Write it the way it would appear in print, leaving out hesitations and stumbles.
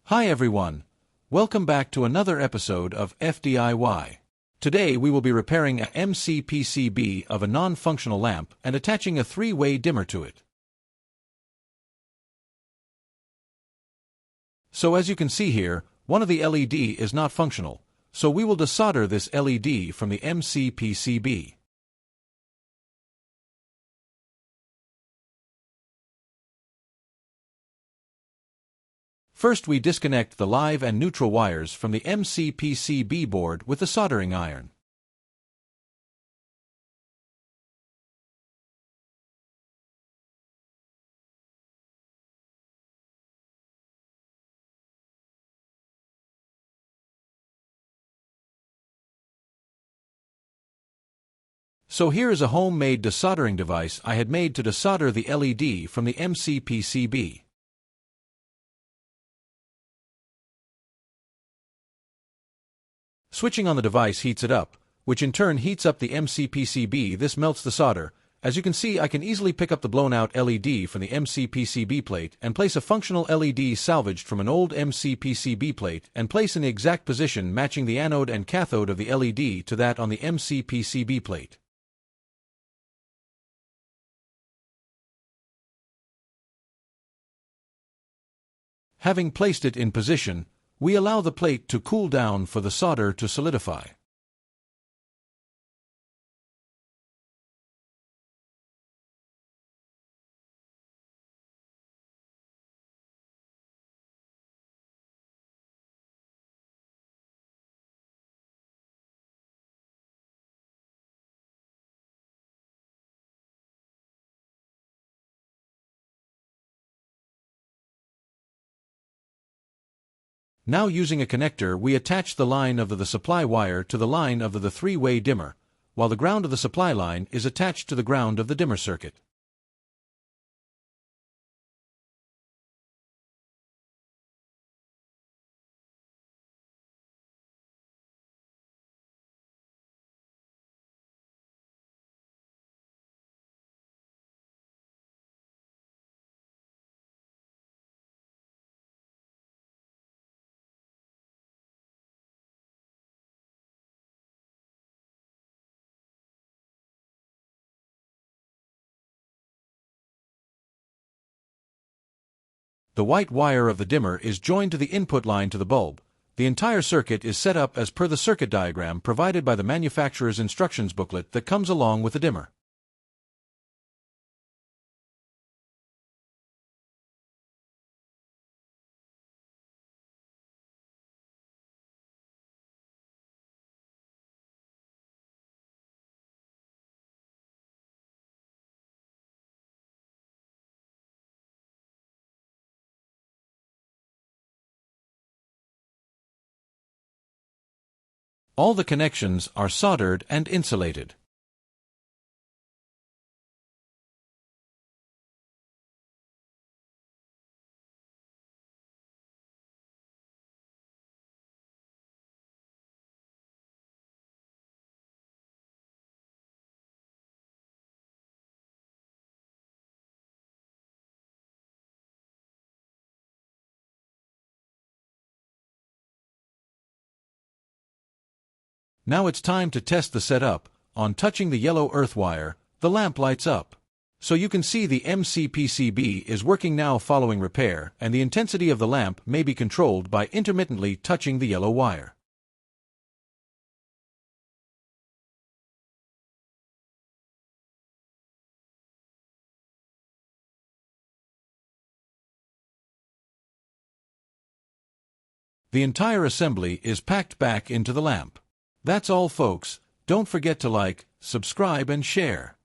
Hi everyone, welcome back to another episode of FDIY. Today we will be repairing a MCPCB of a non-functional lamp and attaching a three-way dimmer to it. So as you can see here, one of the LED is not functional, so we will desolder this LED from the MCPCB. First we disconnect the live and neutral wires from the MCPCB board with a soldering iron. So here is a homemade desoldering device I had made to desolder the LED from the MCPCB. Switching on the device heats it up, which in turn heats up the MCPCB. This melts the solder. As you can see, I can easily pick up the blown-out LED from the MCPCB plate and place a functional LED salvaged from an old MCPCB plate and place in the exact position matching the anode and cathode of the LED to that on the MCPCB plate. Having placed it in position, we allow the plate to cool down for the solder to solidify. Now using a connector we attach the line of the supply wire to the line of the three-way dimmer, while the ground of the supply line is attached to the ground of the dimmer circuit. The white wire of the dimmer is joined to the input line to the bulb. The entire circuit is set up as per the circuit diagram provided by the manufacturer's instructions booklet that comes along with the dimmer. All the connections are soldered and insulated. Now it's time to test the setup. On touching the yellow earth wire, the lamp lights up. So you can see the MCPCB is working now following repair, and the intensity of the lamp may be controlled by intermittently touching the yellow wire. The entire assembly is packed back into the lamp. That's all folks, don't forget to like, subscribe and share.